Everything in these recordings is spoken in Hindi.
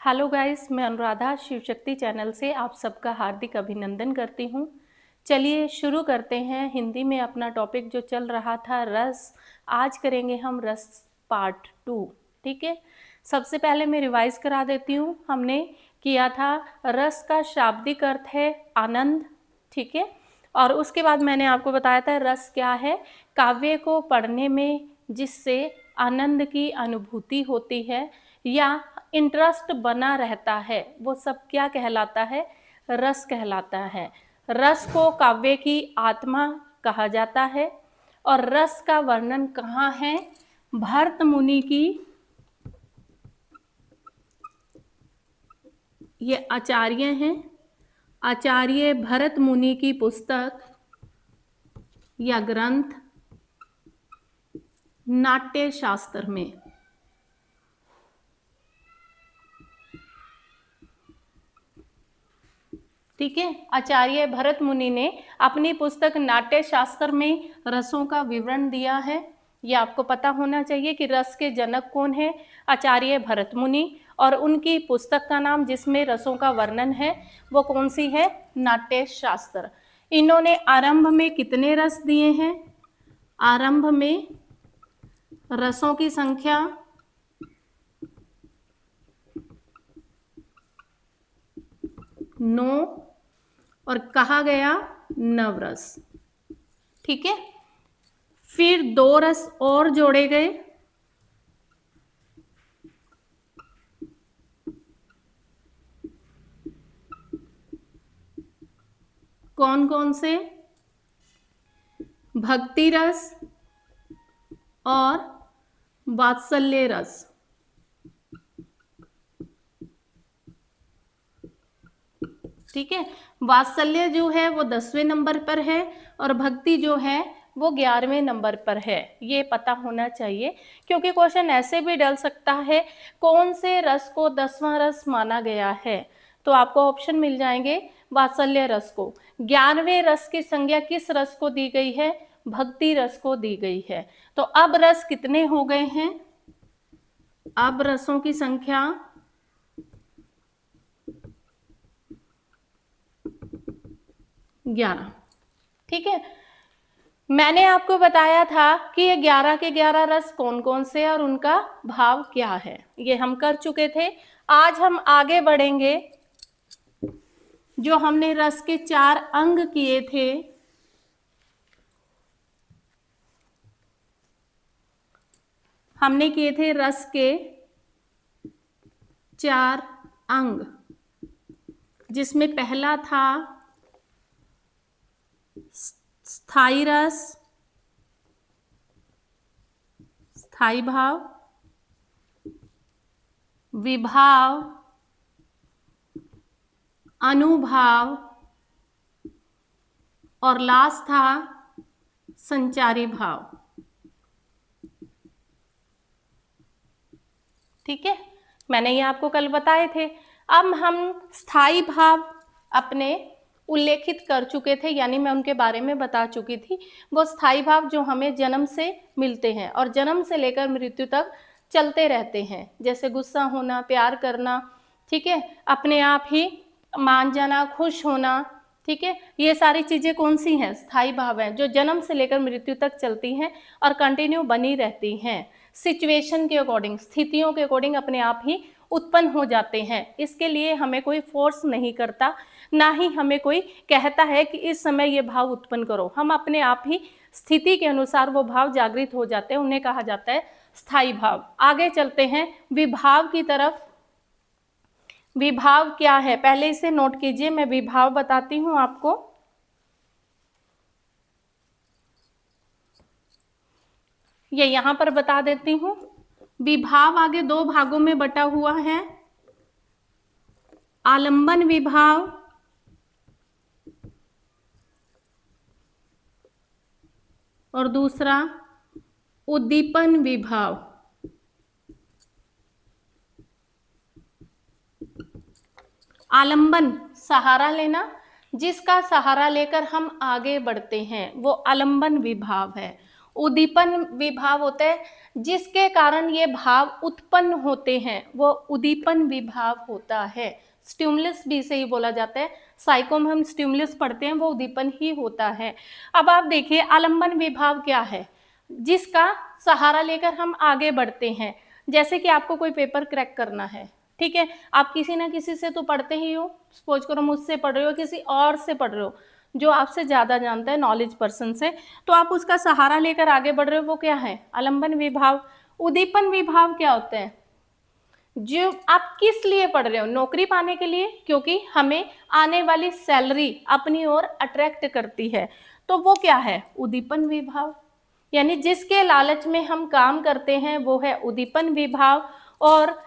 हेलो गाइस, मैं अनुराधा शिव शक्ति चैनल से आप सबका हार्दिक अभिनंदन करती हूँ। चलिए शुरू करते हैं हिंदी में अपना टॉपिक जो चल रहा था रस। आज करेंगे हम रस पार्ट 2। ठीक है, सबसे पहले मैं रिवाइज करा देती हूँ। हमने किया था रस का शाब्दिक अर्थ है आनंद। ठीक है, और उसके बाद मैंने आपको बताया था रस क्या है। काव्य को पढ़ने में जिससे आनंद की अनुभूति होती है या इंटरेस्ट बना रहता है वो सब क्या कहलाता है, रस कहलाता है। रस को काव्य की आत्मा कहा जाता है। और रस का वर्णन कहाँ है, भरत मुनि की, ये आचार्य हैं, आचार्य भरत मुनि की पुस्तक या ग्रंथ नाट्य शास्त्र में। ठीक है, आचार्य भरत मुनि ने अपनी पुस्तक नाट्य शास्त्र में रसों का विवरण दिया है। ये आपको पता होना चाहिए कि रस के जनक कौन है, आचार्य भरत मुनि। और उनकी पुस्तक का नाम जिसमें रसों का वर्णन है वो कौन सी है, नाट्य शास्त्र। इन्होंने आरंभ में कितने रस दिए हैं, आरंभ में रसों की संख्या 9 और कहा गया नवरस। ठीक है, फिर 2 रस और जोड़े गए, कौन कौन से, भक्ति रस और वात्सल्य रस। ठीक है, वात्सल्य जो है वो 10वें नंबर पर है और भक्ति जो है वो 11वें नंबर पर है। ये पता होना चाहिए क्योंकि क्वेश्चन ऐसे भी डल सकता है कौन से रस को 10वां रस माना गया है, तो आपको ऑप्शन मिल जाएंगे वात्सल्य रस को। 11वें रस की संज्ञा किस रस को दी गई है, भक्ति रस को दी गई है। तो अब रस कितने हो गए हैं, अब रसों की संख्या 11। ठीक है, मैंने आपको बताया था कि ये 11 के 11 रस कौन कौन से और उनका भाव क्या है, ये हम कर चुके थे। आज हम आगे बढ़ेंगे। जो हमने रस के 4 अंग किए थे, हमने किए थे रस के 4 अंग, जिसमें पहला था स्थाई रस, स्थाई भाव, विभाव, अनुभाव और लास्ट था संचारी भाव। ठीक है, मैंने ये आपको कल बताए थे। अब हम स्थाई भाव अपने उल्लेखित कर चुके थे, यानी मैं उनके बारे में बता चुकी थी। वो स्थाई भाव जो हमें जन्म से मिलते हैं और जन्म से लेकर मृत्यु तक चलते रहते हैं, जैसे गुस्सा होना, प्यार करना, ठीक है, अपने आप ही मान जाना, खुश होना। ठीक है, ये सारी चीज़ें कौन सी हैं, स्थाई भाव हैं, जो जन्म से लेकर मृत्यु तक चलती हैं और कंटिन्यू बनी रहती हैं। सिचुएशन के अकॉर्डिंग, स्थितियों के अकॉर्डिंग अपने आप ही उत्पन्न हो जाते हैं। इसके लिए हमें कोई फोर्स नहीं करता, ना ही हमें कोई कहता है कि इस समय ये भाव उत्पन्न करो। हम अपने आप ही स्थिति के अनुसार वो भाव जागृत हो जाते हैं, उन्हें कहा जाता है स्थाई भाव। आगे चलते हैं विभाव की तरफ। विभाव क्या है, पहले इसे नोट कीजिए, मैं विभाव बताती हूं आपको। ये यहां पर बता देती हूं। विभाव आगे 2 भागों में बटा हुआ है, आलंबन विभाव और दूसरा उद्दीपन विभाव। आलंबन सहारा लेना, जिसका सहारा लेकर हम आगे बढ़ते हैं, वो आलंबन विभाव है। उद्दीपन विभाव होता है जिसके कारण ये भाव उत्पन्न होते हैं, वो उद्दीपन विभाव होता है। स्टिमुलस भी इसे ही बोला जाता है। साइको में हम स्टिमुलस पढ़ते हैं, वो उद्दीपन ही होता है। अब आप देखिए आलंबन विभाव क्या है, जिसका सहारा लेकर हम आगे बढ़ते हैं। जैसे कि आपको कोई पेपर क्रैक करना है, ठीक है, आप किसी ना किसी से तो पढ़ते ही हो, सपोज करो मुझसे पढ़ रहे हो, किसी और से पढ़ रहे हो जो आपसे ज़्यादा जानता है, नॉलेज पर्सन से, तो आप उसका सहारा लेकर आगे बढ़ रहे हो, वो क्या है, आलंबन विभाव। उद्दीपन विभाव क्या होते हैं, जो आप किस लिए पढ़ रहे हो, नौकरी पाने के लिए, क्योंकि हमें आने वाली सैलरी अपनी ओर अट्रैक्ट करती है, तो वो क्या है, उद्दीपन विभाव। यानी जिसके लालच में हम काम करते हैं वो है उद्दीपन विभाव, और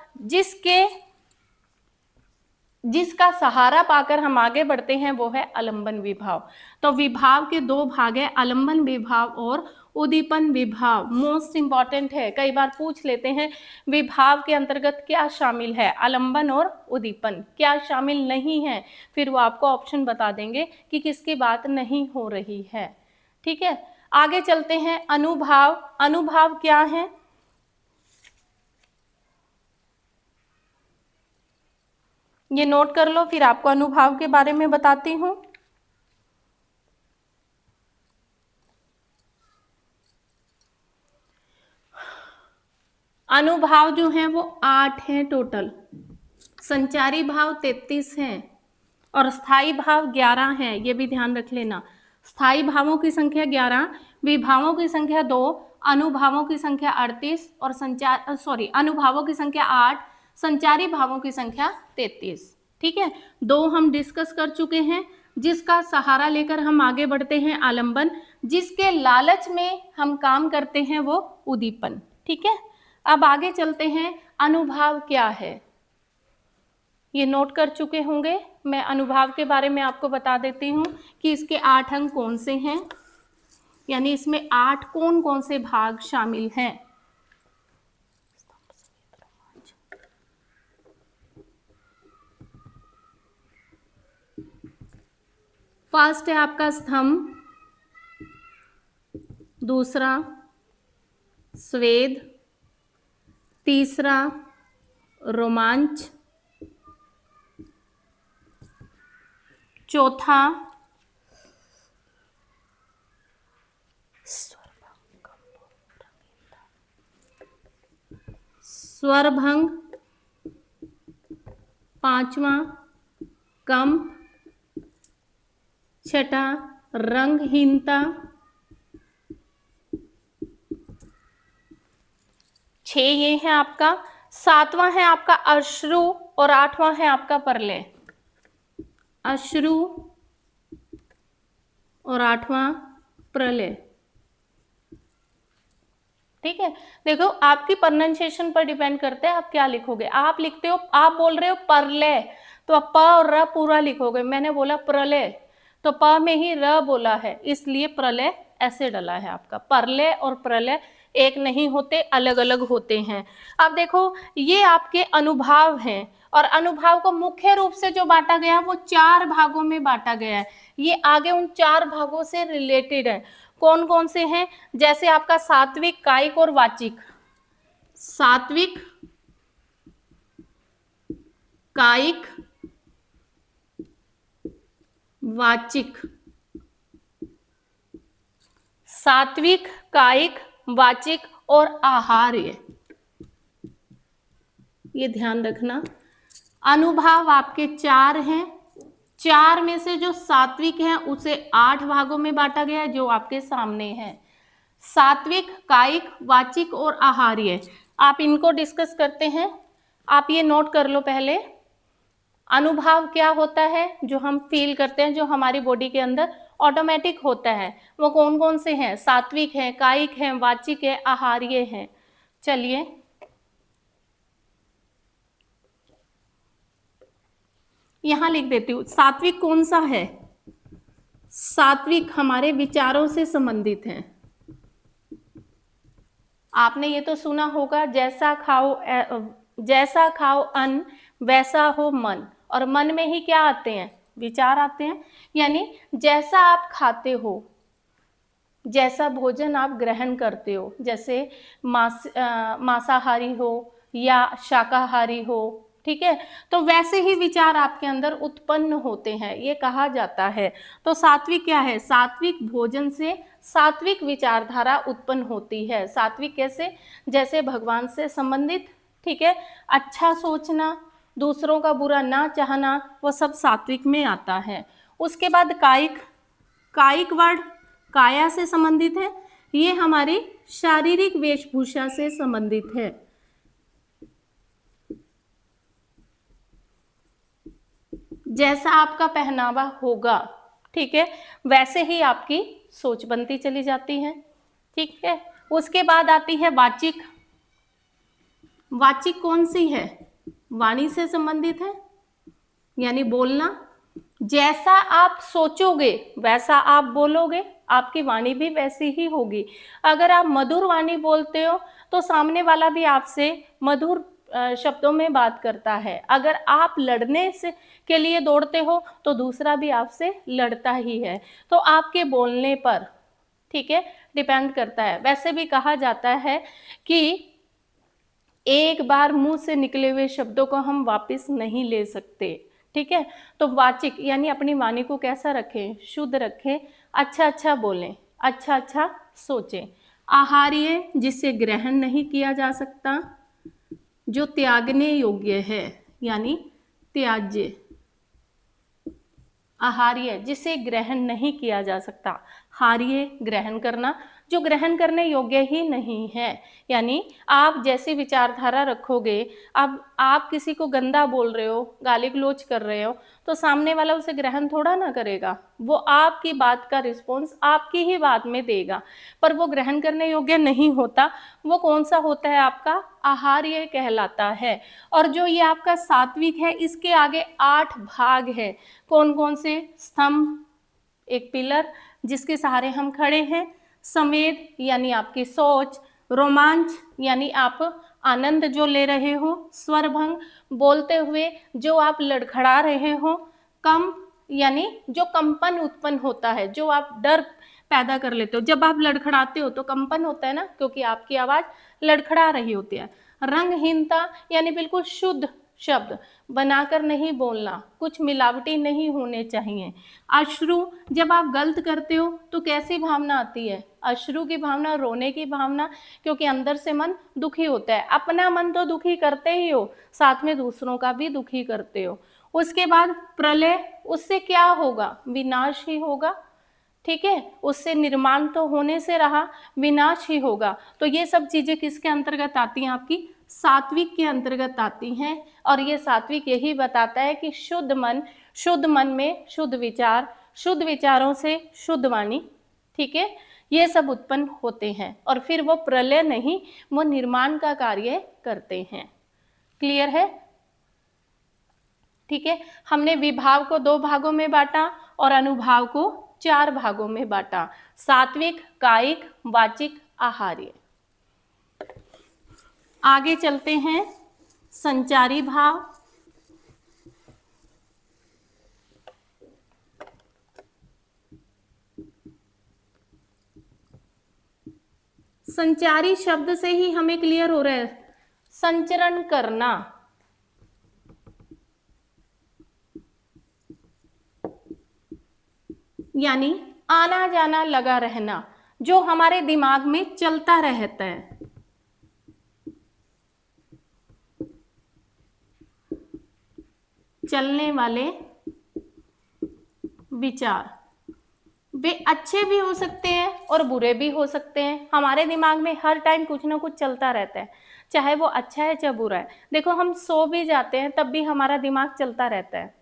जिसका सहारा पाकर हम आगे बढ़ते हैं वो है आलंबन विभाव। तो विभाव के दो भाग है, आलंबन विभाव और उद्दीपन विभाव। मोस्ट इंपॉर्टेंट है, कई बार पूछ लेते हैं विभाव के अंतर्गत क्या शामिल है, आलंबन और उद्दीपन क्या शामिल नहीं है, फिर वो आपको ऑप्शन बता देंगे कि किसकी बात नहीं हो रही है। ठीक है, आगे चलते हैं। अनुभाव, अनुभाव क्या है, ये नोट कर लो, फिर आपको अनुभाव के बारे में बताती हूं। अनुभाव जो है वो 8 हैं टोटल, संचारी भाव 33 हैं और स्थायी भाव 11 हैं, ये भी ध्यान रख लेना। स्थायी भावों की संख्या 11, विभावों की संख्या 2, अनुभावों की संख्या 38 और अनुभावों की संख्या 8, संचारी भावों की संख्या 33। ठीक है, दो हम डिस्कस कर चुके हैं। जिसका सहारा लेकर हम आगे बढ़ते हैं आलंबन, जिसके लालच में हम काम करते हैं वो उद्दीपन। ठीक है, अब आगे चलते हैं। अनुभाव क्या है, ये नोट कर चुके होंगे। मैं अनुभाव के बारे में आपको बता देती हूँ कि इसके 8 अंग कौन से हैं, यानी इसमें 8 कौन कौन से भाग शामिल हैं। फर्स्ट है आपका स्तंभ, दूसरा स्वेद, तीसरा रोमांच, चौथा स्वरभंग, पांचवा कंप, छठा रंगहीनता, 6 ये है आपका। 7वां है आपका अश्रु और 8वां है आपका प्रलय। अश्रु और 8वां प्रलय। ठीक है, देखो आपकी प्रोनाउंसिएशन पर डिपेंड करता है आप क्या लिखोगे। आप लिखते हो, आप बोल रहे हो प्रलय, तो आप प और र पूरा लिखोगे। मैंने बोला प्रलय, तो प में ही र बोला है, इसलिए प्रलय ऐसे डला है आपका। प्रलय और प्रलय एक नहीं होते, अलग अलग होते हैं। अब देखो ये आपके अनुभाव हैं, और अनुभाव को मुख्य रूप से जो बांटा गया वो 4 भागों में बांटा गया है। ये आगे उन 4 भागों से रिलेटेड है। कौन कौन से हैं, जैसे आपका सात्विक, कायिक और वाचिक। सात्विक, कायिक, वाचिक। सात्विक, कायिक, वाचिक और आहार्य, ये ध्यान रखना। अनुभाव आपके 4 हैं, 4 में से जो सात्विक है उसे 8 भागों में बांटा गया है, जो आपके सामने है। सात्विक, कायिक, वाचिक और आहार्य, आप इनको डिस्कस करते हैं। आप ये नोट कर लो पहले। अनुभाव क्या होता है, जो हम फील करते हैं, जो हमारी बॉडी के अंदर ऑटोमेटिक होता है, वो कौन कौन से हैं, सात्विक है, कायिक है, वाचिक है, आहार्य है। चलिए यहां लिख देती हूं। सात्विक कौन सा है, सात्विक हमारे विचारों से संबंधित है। आपने ये तो सुना होगा, जैसा खाओ अन्न वैसा हो मन, और मन में ही क्या आते हैं, विचार आते हैं। यानी जैसा आप खाते हो जैसा भोजन आप ग्रहण करते हो, जैसे मांसाहारी हो या शाकाहारी हो, ठीक है, तो वैसे ही विचार आपके अंदर उत्पन्न होते हैं, ये कहा जाता है। तो सात्विक क्या है? सात्विक भोजन से सात्विक विचारधारा उत्पन्न होती है। सात्विक कैसे? जैसे भगवान से संबंधित, ठीक है, अच्छा सोचना, दूसरों का बुरा ना चाहना, वो सब सात्विक में आता है। उसके बाद कायिक, कायिक वर्ड काया से संबंधित है, ये हमारी शारीरिक वेशभूषा से संबंधित है। जैसा आपका पहनावा होगा, ठीक है, वैसे ही आपकी सोच बनती चली जाती है, ठीक है। उसके बाद आती है वाचिक। वाचिक कौन सी है? वाणी से संबंधित है, यानी बोलना। जैसा आप सोचोगे वैसा आप बोलोगे, आपकी वाणी भी वैसी ही होगी। अगर आप मधुर वाणी बोलते हो तो सामने वाला भी आपसे मधुर शब्दों में बात करता है। अगर आप लड़ने से के लिए दौड़ते हो तो दूसरा भी आपसे लड़ता ही है। तो आपके बोलने पर, ठीक है, डिपेंड करता है। वैसे भी कहा जाता है कि एक बार मुंह से निकले हुए शब्दों को हम वापस नहीं ले सकते, ठीक है। तो वाचिक यानी अपनी वाणी को कैसा रखें? शुद्ध रखें, अच्छा अच्छा बोलें, अच्छा अच्छा सोचें। आहार्य, जिसे ग्रहण नहीं किया जा सकता, जो त्यागने योग्य है, यानी त्याज्य। आहार्य, जिसे ग्रहण नहीं किया जा सकता। हार्य, ग्रहण करना, जो ग्रहण करने योग्य ही नहीं है। यानी आप जैसी विचारधारा रखोगे, अब आप किसी को गंदा बोल रहे हो, गाली गलौज कर रहे हो, तो सामने वाला उसे ग्रहण थोड़ा ना करेगा। वो आपकी बात का रिस्पॉन्स आपकी ही बात में देगा, पर वो ग्रहण करने योग्य नहीं होता। वो कौन सा होता है? आपका आहार्य कहलाता है। और जो ये आपका सात्विक है, इसके आगे 8 भाग है। कौन कौन से? स्तंभ, एक पिलर जिसके सहारे हम खड़े हैं। संवेद यानी आपकी सोच। रोमांच यानी आप आनंद जो ले रहे हो। स्वरभंग, बोलते हुए जो आप लड़खड़ा रहे हो। कंप यानी जो कंपन उत्पन्न होता है, जो आप डर पैदा कर लेते हो। जब आप लड़खड़ाते हो तो कंपन होता है ना, क्योंकि आपकी आवाज लड़खड़ा रही होती है। रंगहीनता यानी बिल्कुल शुद्ध शब्द बनाकर नहीं बोलना, कुछ मिलावटी नहीं होने चाहिए। अश्रु, जब आप गलत करते हो तो कैसी भावना आती है? अश्रु की भावना, रोने की भावना, क्योंकि अंदर से मन दुखी होता है। अपना मन तो दुखी करते ही हो, साथ में दूसरों का भी दुखी करते हो। उसके बाद प्रलय, उससे क्या होगा? विनाश ही होगा, ठीक है। उससे निर्माण तो होने से रहा, विनाश ही होगा। तो ये सब चीजें किसके अंतर्गत आती हैं? आपकी सात्विक के अंतर्गत आती हैं। और ये सात्विक यही बताता है कि शुद्ध मन में शुद्ध विचार, शुद्ध विचारों से शुद्ध वाणी, ठीक है, ये सब उत्पन्न होते हैं। और फिर वो प्रलय नहीं, वो निर्माण का कार्य करते हैं। क्लियर है? ठीक है। हमने विभाव को 2 भागों में बांटा और अनुभाव को 4 भागों में बांटा। सात्विक, कायिक, वाचिक, आहार्य। आगे चलते हैं। संचारी भाव। संचारी शब्द से ही हमें क्लियर हो रहा है, संचरण करना, यानी आना जाना लगा रहना, जो हमारे दिमाग में चलता रहता है। चलने वाले विचार, वे अच्छे भी हो सकते हैं और बुरे भी हो सकते हैं। हमारे दिमाग में हर टाइम कुछ ना कुछ चलता रहता है, चाहे वो अच्छा है चाहे बुरा है। देखो, हम सो भी जाते हैं तब भी हमारा दिमाग चलता रहता है,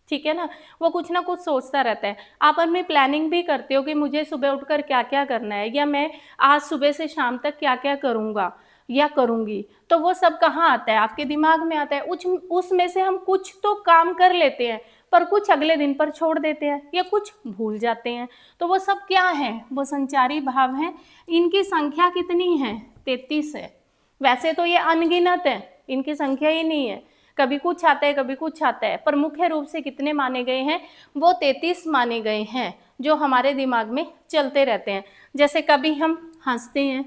ठीक है ना। वो कुछ ना कुछ सोचता रहता है। आप अपनी प्लानिंग भी करते हो कि मुझे सुबह उठकर क्या क्या करना है, या मैं आज सुबह से शाम तक क्या क्या करूँगा या करूँगी। तो वो सब कहाँ आता है? आपके दिमाग में आता है। उसमें से हम कुछ तो काम कर लेते हैं, पर कुछ अगले दिन पर छोड़ देते हैं या कुछ भूल जाते हैं। तो वो सब क्या है? वो संचारी भाव हैं। इनकी संख्या कितनी है? 33 है। वैसे तो ये अनगिनत है, इनकी संख्या ही नहीं है। कभी कुछ आता है कभी कुछ आता है, पर मुख्य रूप से कितने माने गए हैं, वो 33 माने गए हैं जो हमारे दिमाग में चलते रहते हैं। जैसे कभी हम हंसते हैं,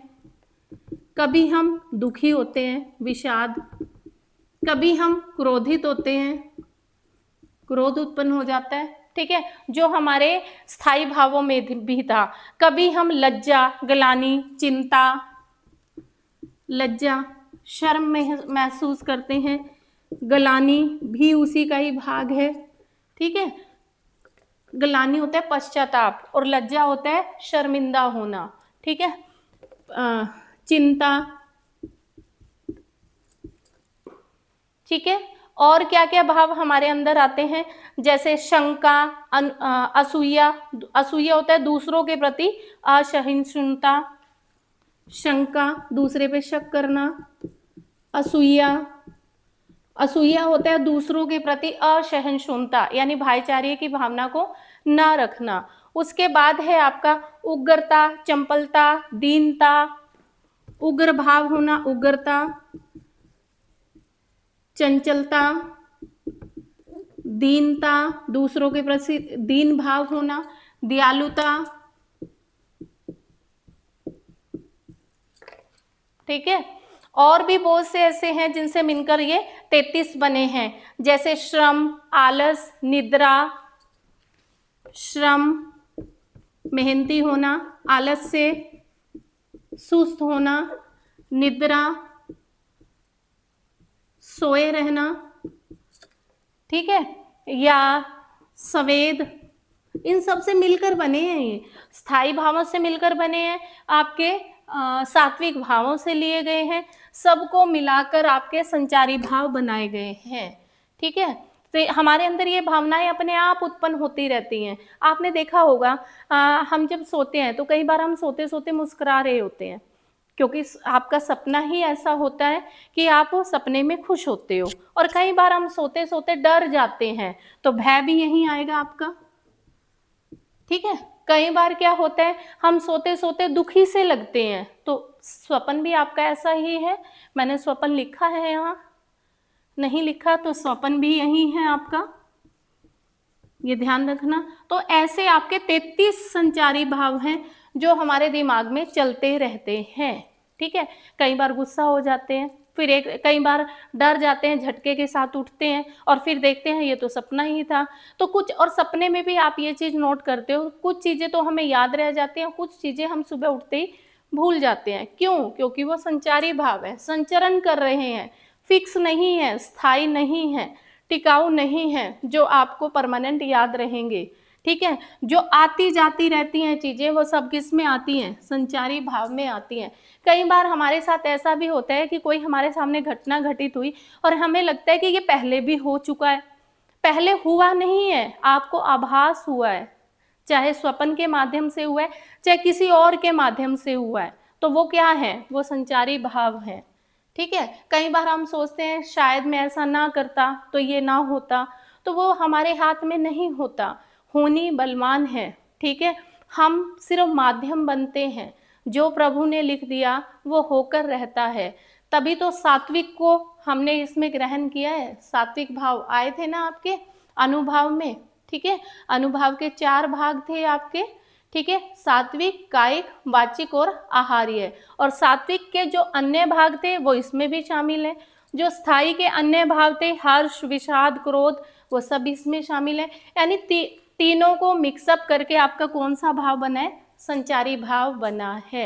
कभी हम दुखी होते हैं, विषाद, कभी हम क्रोधित होते हैं, क्रोध उत्पन्न हो जाता है, ठीक है, जो हमारे स्थायी भावों में भी था। कभी हम लज्जा, ग्लानि, चिंता, लज्जा, शर्म महसूस करते हैं, ग्लानि भी उसी का ही भाग है, ठीक है। ग्लानि होता है पश्चाताप और लज्जा होता है शर्मिंदा होना, ठीक है। चिंता, ठीक है। और क्या क्या भाव हमारे अंदर आते हैं, जैसे शंका, असूया, असूया होता है दूसरों के प्रति असहिष्णुता, शंका दूसरे पे शक करना, असूया, असूया होता है दूसरों के प्रति असहिष्णुता यानी भाईचारे की भावना को न रखना। उसके बाद है आपका उग्रता, चंपलता, दीनता, उग्र भाव होना, उग्रता, चंचलता, दीनता, दूसरों के प्रति दीन भाव होना, दयालुता, ठीक है। और भी बहुत से ऐसे हैं जिनसे मिलकर ये 33 बने हैं, जैसे श्रम, आलस, निद्रा, श्रम मेहनती होना, आलस से सुस्त होना, निद्रा सोए रहना, ठीक है, या संवेद, इन सब से मिलकर बने हैं। ये स्थायी भावों से मिलकर बने हैं, आपके सात्विक भावों से लिए गए हैं, सबको मिलाकर आपके संचारी भाव बनाए गए हैं, ठीक है। तो हमारे अंदर ये भावनाएं अपने आप उत्पन्न होती रहती हैं। आपने देखा होगा हम जब सोते हैं तो कई बार हम सोते सोते मुस्कुरा रहे होते हैं, क्योंकि आपका सपना ही ऐसा होता है कि आप वो सपने में खुश होते हो। और कई बार हम सोते सोते डर जाते हैं तो भय भी यहीं आएगा आपका, ठीक है। कई बार क्या होता है हम सोते सोते दुखी से लगते हैं, तो स्वप्न भी आपका ऐसा ही है। मैंने स्वप्न लिखा है यहाँ, नहीं लिखा तो स्वप्न भी यही है आपका, ये ध्यान रखना। तो ऐसे आपके 33 संचारी भाव हैं जो हमारे दिमाग में चलते रहते हैं, ठीक है। कई बार गुस्सा हो जाते हैं, फिर कई बार डर जाते हैं, झटके के साथ उठते हैं और फिर देखते हैं ये तो सपना ही था। तो कुछ और सपने में भी आप ये चीज़ नोट करते हो, कुछ चीज़ें तो हमें याद रह जाती हैं, कुछ चीज़ें हम सुबह उठते ही भूल जाते हैं। क्यों? क्योंकि वो संचारी भाव है, संचरण कर रहे हैं, फिक्स नहीं है, स्थायी नहीं है, टिकाऊ नहीं है, जो आपको परमानेंट याद रहेंगे, ठीक है। जो आती जाती रहती हैं चीज़ें, वो सब किस में आती हैं? संचारी भाव में आती हैं। कई बार हमारे साथ ऐसा भी होता है कि कोई हमारे सामने घटना घटित हुई और हमें लगता है कि ये पहले भी हो चुका है, पहले हुआ नहीं है, आपको आभास हुआ है, चाहे स्वप्न के माध्यम से हुआ है, चाहे किसी और के माध्यम से हुआ है, तो वो क्या है? वो संचारी भाव है, ठीक है। कई बार हम सोचते हैं शायद मैं ऐसा ना करता तो ये ना होता, तो वो हमारे हाथ में नहीं होता, होनी बलवान है, ठीक है। हम सिर्फ माध्यम बनते हैं, जो प्रभु ने लिख दिया वो होकर रहता है। तभी तो सात्विक को हमने इसमें ग्रहण किया है, सात्विक भाव आए थे ना आपके अनुभाव में, ठीक है। अनुभाव के 4 भाग थे आपके, ठीक है, सात्विक, कायिक, वाचिक और आहार्य। और सात्विक के जो अन्य भाग थे वो इसमें भी शामिल है, जो स्थायी के अन्य भाव थे हर्ष, विषाद, क्रोध, वो सब इसमें शामिल है। यानी तीनों को मिक्सअप करके आपका कौन सा भाव बना है? संचारी भाव बना है,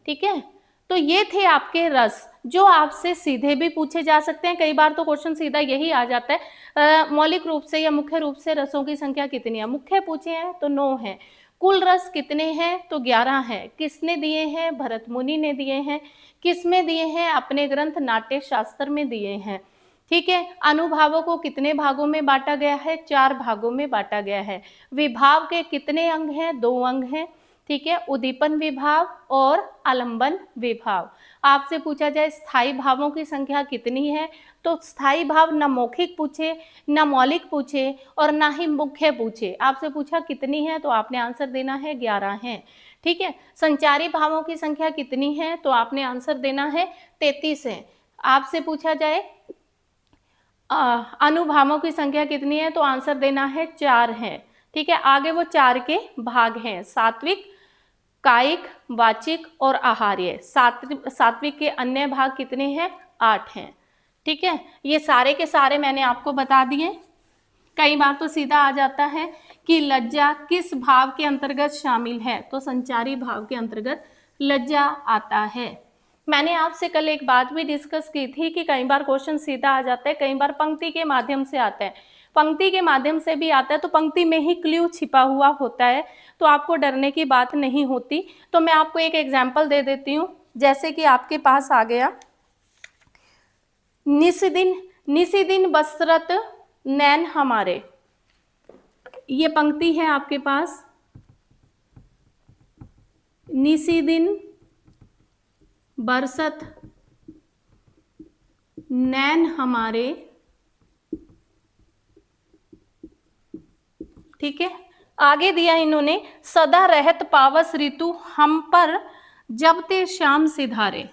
ठीक है। तो ये थे आपके रस, जो आपसे सीधे भी पूछे जा सकते हैं। कई बार तो क्वेश्चन सीधा यही आ जाता है, मौलिक रूप से या मुख्य रूप से रसों की संख्या कितनी है? मुख्य पूछे हैं तो 9 है। कुल रस कितने हैं? तो 11 हैं। किसने दिए हैं? भरत मुनि ने दिए हैं। किसमें दिए हैं? अपने ग्रंथ नाट्य शास्त्र में दिए हैं, ठीक है। अनुभावों को कितने भागों में बांटा गया है? 4 भागों में बांटा गया है। विभाव के कितने अंग हैं? 2 अंग हैं, ठीक है, उद्दीपन विभाव और आलंबन विभाव। आपसे पूछा जाए स्थायी भावों की संख्या कितनी है, तो स्थायी भाव न मौखिक पूछे, न मौलिक पूछे और ना ही मुख्य पूछे। आपसे पूछा कितनी है तो आपने आंसर देना है 11 है, ठीक है। संचारी भावों की संख्या कितनी है तो आपने आंसर देना है 33 है। आपसे पूछा जाए अनुभावों की संख्या कितनी है, तो आंसर देना है 4 है। ठीक है, आगे वो 4 के भाग हैं, सात्विक, कायिक, वाचिक और आहार्य। सात्विक के अन्य भाग कितने हैं, 8 हैं। ठीक है, ये सारे के सारे मैंने आपको बता दिए। कई बार तो सीधा आ जाता है कि लज्जा किस भाव के अंतर्गत शामिल है, तो संचारी भाव के अंतर्गत लज्जा आता है। मैंने आपसे कल एक बात भी डिस्कस की थी कि कई बार क्वेश्चन सीधा आ जाता है, कई बार पंक्ति के माध्यम से आता है। पंक्ति के माध्यम से भी आता है तो पंक्ति में ही क्लू छिपा हुआ होता है, तो आपको डरने की बात नहीं होती। तो मैं आपको एक एग्जाम्पल दे देती हूँ, जैसे कि आपके पास आ गया, निसिदिन बसरत नैन हमारे, ये पंक्ति है आपके पास। निसिदिन बरसत नैन हमारे, ठीक है। आगे दिया इन्होंने, सदा रहत पावस ऋतु हम पर जब ते श्याम सिधारे।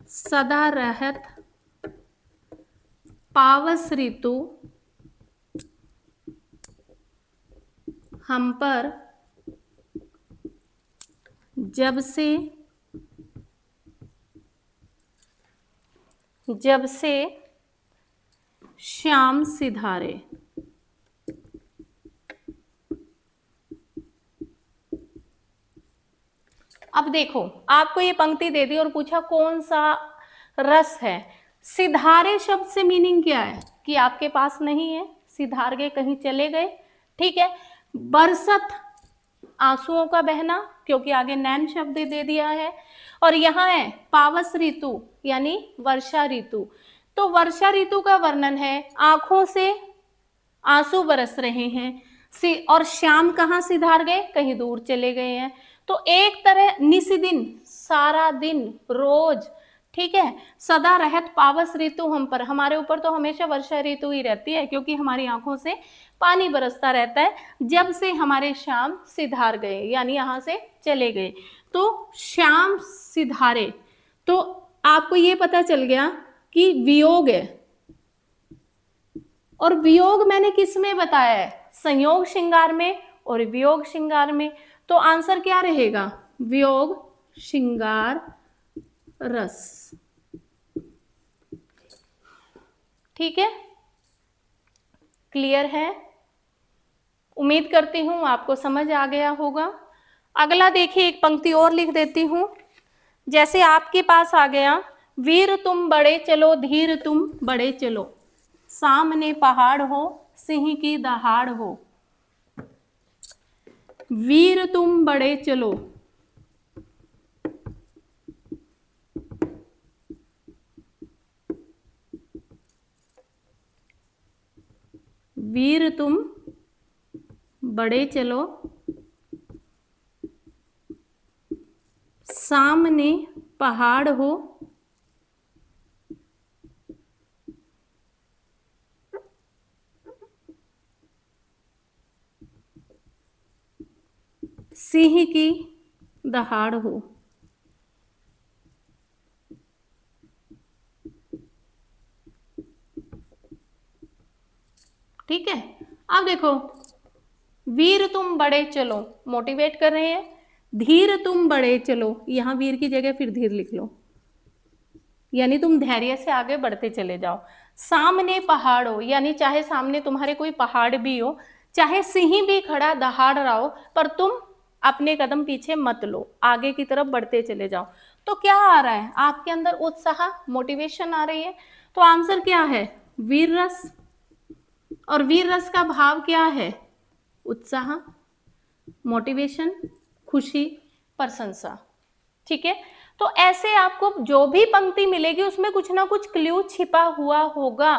सदा रहत पावस ऋतु हम पर जब से श्याम सिधारे। अब देखो, आपको ये पंक्ति दे दी और पूछा कौन सा रस है। सिधारे शब्द से मीनिंग क्या है कि आपके पास नहीं है, सिधार गए, कहीं चले गए। ठीक है, बरसत आंसुओं का बहना, क्योंकि आगे नैन शब्द दे दिया है, और यहाँ है पावस ऋतु यानी वर्षा ऋतु। तो वर्षा ऋतु का वर्णन है, आंखों से आंसू बरस रहे हैं, और श्याम कहाँ सिधार गए, कहीं दूर चले गए हैं। तो एक तरह निसिदिन, सारा दिन, रोज। ठीक है, सदा रहत पावस ऋतु हम पर, हमारे ऊपर तो हमेशा वर्षा ऋतु ही रहती है, क्योंकि हमारी आंखों से पानी बरसता रहता है जब से हमारे श्याम सिधार गए, यानी यहाँ से चले गए। तो श्याम सिधारे, तो आपको ये पता चल गया कि वियोग है, और वियोग मैंने किस में बताया है, संयोग श्रृंगार में और वियोग श्रृंगार में। तो आंसर क्या रहेगा, वियोग श्रृंगार रस। ठीक है, क्लियर है? उम्मीद करती हूं आपको समझ आ गया होगा। अगला देखिए, एक पंक्ति और लिख देती हूं। जैसे आपके पास आ गया, वीर तुम बड़े चलो, धीर तुम बड़े चलो, सामने पहाड़ हो, सिंह की दहाड़ हो। वीर तुम बड़े चलो, वीर तुम बड़े चलो, सामने पहाड़ हो, सिंह की दहाड़ हो। ठीक है, अब देखो, वीर तुम बड़े चलो, मोटिवेट कर रहे हैं। धीर तुम बड़े चलो, यहां वीर की जगह फिर धीर लिख लो, यानी तुम धैर्य से आगे बढ़ते चले जाओ। सामने पहाड़ हो, यानी चाहे सामने तुम्हारे कोई पहाड़ भी हो, चाहे सिंह भी खड़ा दहाड़ रहा हो, पर तुम अपने कदम पीछे मत लो, आगे की तरफ बढ़ते चले जाओ। तो क्या आ रहा है आपके अंदर, उत्साह, मोटिवेशन आ रही है। तो आंसर क्या है, वीर रस। और वीर रस का भाव क्या है, उत्साह, मोटिवेशन, खुशी, प्रशंसा। ठीक है, तो ऐसे आपको जो भी पंक्ति मिलेगी उसमें कुछ ना कुछ क्लू छिपा हुआ होगा।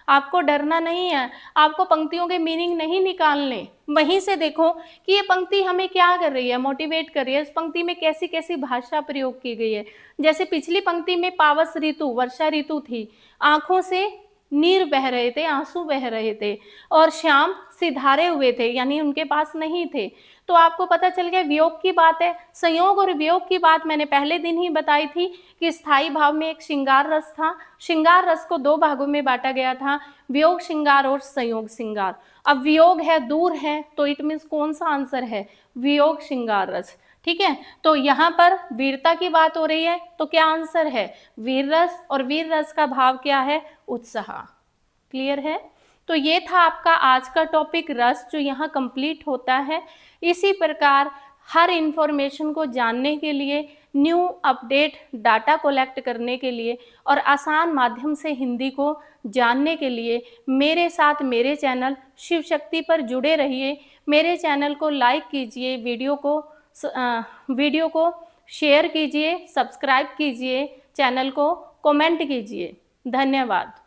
आपको डरना नहीं है, आपको पंक्तियों के मीनिंग नहीं निकालने, वहीं से देखो कि ये पंक्ति हमें क्या कर रही है, मोटिवेट कर रही है। इस पंक्ति में कैसी कैसी भाषा प्रयोग की गई है। जैसे पिछली पंक्ति में पावस ऋतु, वर्षा ऋतु थी, आंखों से नीर बह रहे थे, आंसू बह रहे थे, और श्याम सिधारे हुए थे, यानी उनके पास नहीं थे। तो आपको पता चल गया वियोग की बात है। संयोग और वियोग की बात मैंने पहले दिन ही बताई थी कि स्थाई भाव में एक श्रृंगार रस था। श्रृंगार रस को दो भागों में बांटा गया था, वियोग श्रृंगार और संयोग श्रृंगार। अब वियोग है, दूर है, तो इट मीन्स कौन सा आंसर है, वियोग श्रृंगार रस। ठीक है, तो यहाँ पर वीरता की बात हो रही है, तो क्या आंसर है, वीर रस, और वीर रस का भाव क्या है, उत्साह। क्लियर है। तो ये था आपका आज का टॉपिक रस, जो यहाँ कंप्लीट होता है। इसी प्रकार हर इंफॉर्मेशन को जानने के लिए, न्यू अपडेट डाटा कलेक्ट करने के लिए और आसान माध्यम से हिंदी को जानने के लिए मेरे साथ मेरे चैनल शिव शक्ति पर जुड़े रहिए। मेरे चैनल को लाइक कीजिए, वीडियो को शेयर कीजिए, सब्सक्राइब कीजिए, चैनल को कमेंट कीजिए। धन्यवाद।